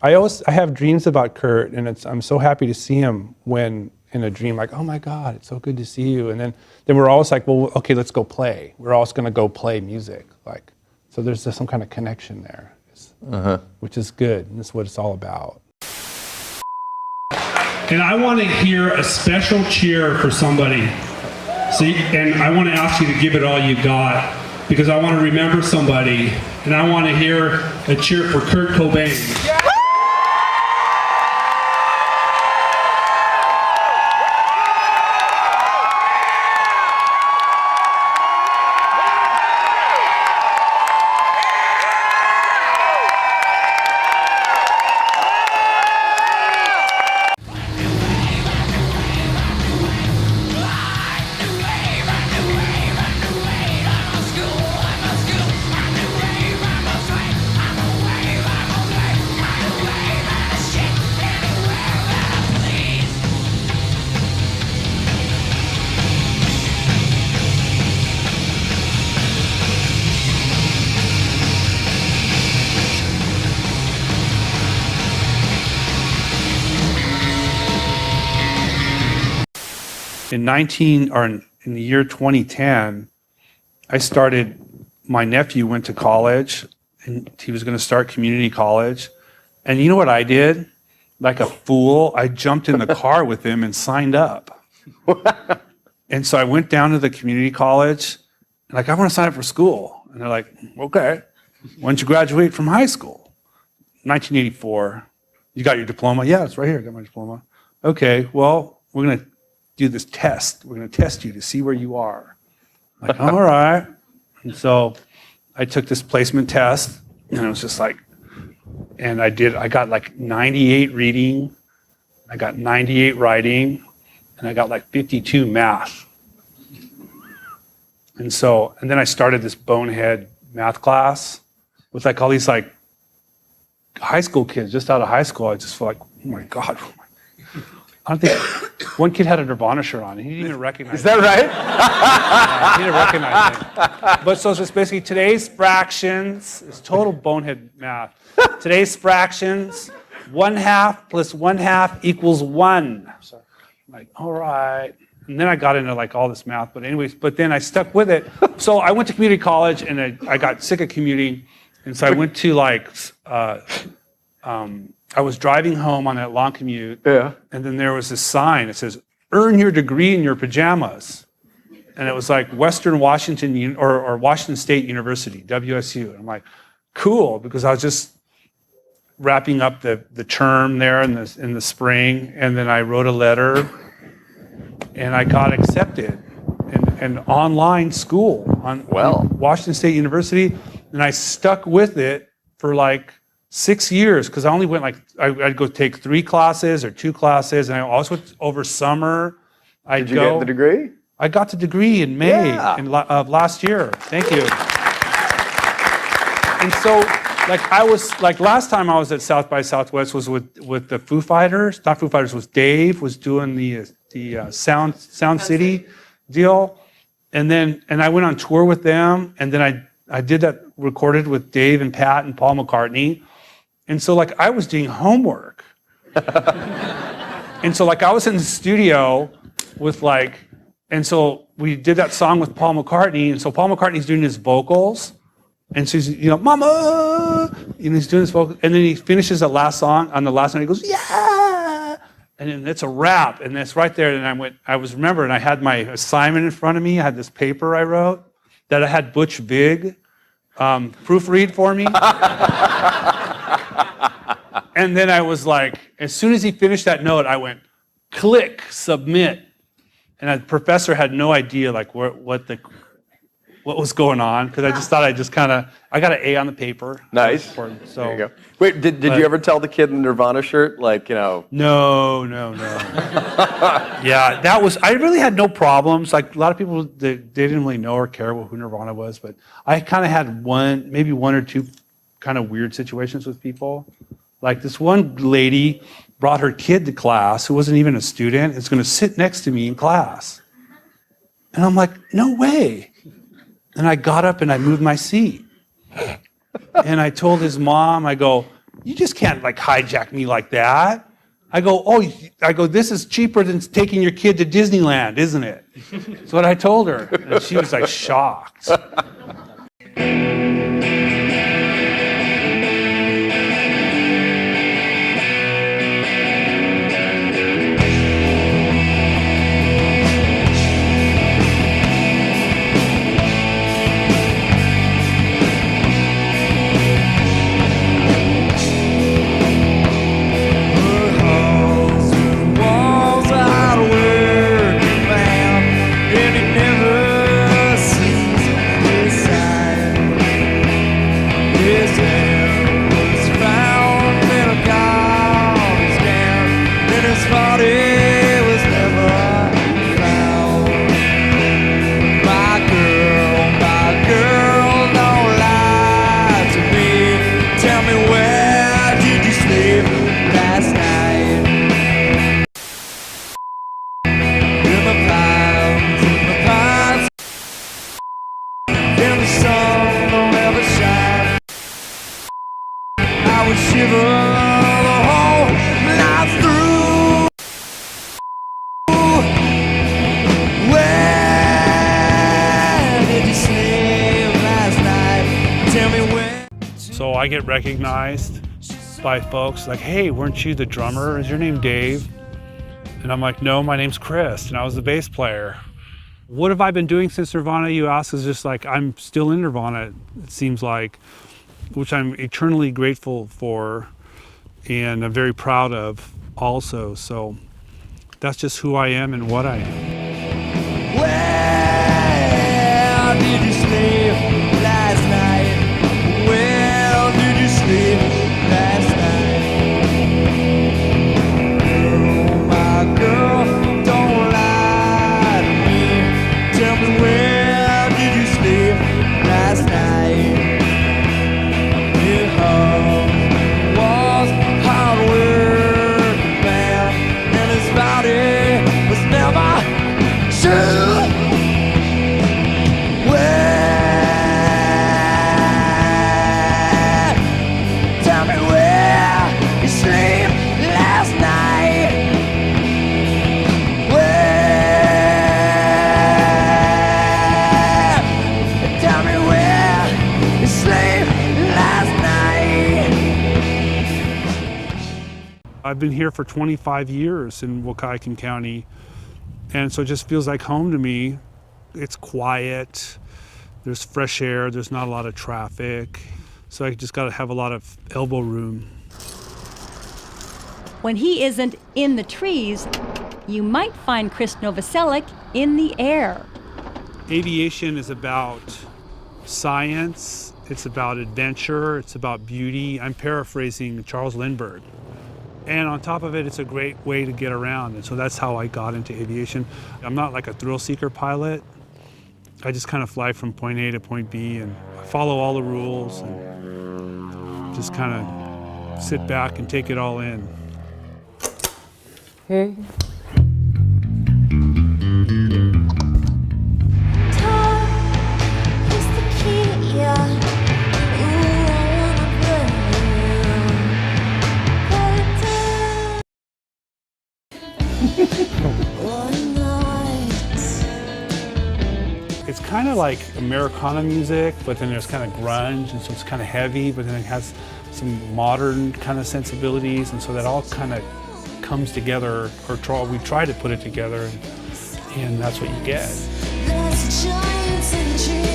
I have dreams about Kurt, and I'm so happy to see him when in a dream, like, oh my God, it's so good to see you. And then we're always like, well, okay, let's go play. We're always going to go play music, like. So there's some kind of connection there, which is good, and that's what it's all about. And I want to hear a special cheer for somebody. See, and I want to ask you to give it all you got, because I want to remember somebody, and I want to hear a cheer for Kurt Cobain. Yeah! In the year 2010, my nephew went to college, and he was going to start community college. And you know what I did? Like a fool, I jumped in the car with him and signed up. And so I went down to the community college, and like, I want to sign up for school. And they're like, okay, when did you graduate from high school? 1984. You got your diploma? Yeah, it's right here, I got my diploma. Okay, well, we're going to do this test. We're going to test you to see where you are. Like, all right. And so I took this placement test, and it was just like, and I got like 98 reading, I got 98 writing, and I got like 52 math. And then I started this bonehead math class with like all these like high school kids just out of high school. I just feel like, oh my God. I don't think one kid had a Nirvana shirt on. He didn't even recognize me. Is that right? He didn't recognize me. But so it's just basically today's fractions is total bonehead math. Today's fractions, 1/2 plus 1/2 equals 1. I'm like, all right. And then I got into like all this math. But anyways, then I stuck with it. So I went to community college, and I got sick of commuting. And so I went to like, I was driving home on that long commute, and then there was this sign that says, earn your degree in your pajamas. And it was like Western Washington, or Washington State University, WSU. And I'm like, cool, because I was just wrapping up the term there in the spring, and then I wrote a letter, and I got accepted in online school on Washington State University, and I stuck with it for like 6 years, because I only went like, I'd go take 3 classes or 2 classes, and I also went over summer. Did you get the degree? I got the degree in May of last year. Thank you. And so, like I was, like last time I was at South by Southwest was with the Foo Fighters. Not Foo Fighters, was Dave, was doing the Sound City deal. And I went on tour with them, and then I did that, recorded with Dave and Pat and Paul McCartney. And so like I was doing homework. And so like I was in the studio with like, and so we did that song with Paul McCartney, and so Paul McCartney's doing his vocals, and so he's, mama, and he's doing his vocals, and then he finishes the last song, on the last one he goes, yeah, and then it's a wrap, and it's right there, and I I had my assignment in front of me, I had this paper I wrote, that I had Butch Vig proofread for me. And then I was like, as soon as he finished that note, I went, click, submit. And the professor had no idea like what was going on, because I just thought I got an A on the paper. Nice. So, there you go. Wait, did you ever tell the kid in the Nirvana shirt, like, No. Yeah, I really had no problems. Like a lot of people, they didn't really know or care who Nirvana was, but I kind of had maybe one or two kind of weird situations with people. Like this one lady brought her kid to class who wasn't even a student, is going to sit next to me in class. And I'm like, no way. And I got up and I moved my seat. And I told his mom, I go, you just can't like hijack me like that. I go, this is cheaper than taking your kid to Disneyland, isn't it? That's what I told her. And she was like shocked. So I get recognized by folks like, hey, weren't you the drummer? Is your name Dave? And I'm like, no, my name's Krist, and I was the bass player. What have I been doing since Nirvana, you ask? Is just like, I'm still in Nirvana, it seems like, which I'm eternally grateful for, and I'm very proud of also. So that's just who I am and what I am. Where did you sleep last night? Where did you sleep last night? Girl, my girl, don't lie to me. Tell me, where did you sleep last night? It was hard work, man, and his body was never true. I've been here for 25 years in Waukegan County, and so it just feels like home to me. It's quiet, there's fresh air, there's not a lot of traffic, so I just got to have a lot of elbow room. When he isn't in the trees, you might find Krist Novoselic in the air. Aviation is about science, it's about adventure, it's about beauty. I'm paraphrasing Charles Lindbergh. And on top of it, it's a great way to get around. And so that's how I got into aviation. I'm not like a thrill seeker pilot. I just kind of fly from point A to point B, and I follow all the rules and just kind of sit back and take it all in. Hey. It's kind of like Americana music, but then there's kind of grunge, and so it's kind of heavy, but then it has some modern kind of sensibilities, and so that all kind of comes together, or we try to put it together, and that's what you get. There's giants in the trees.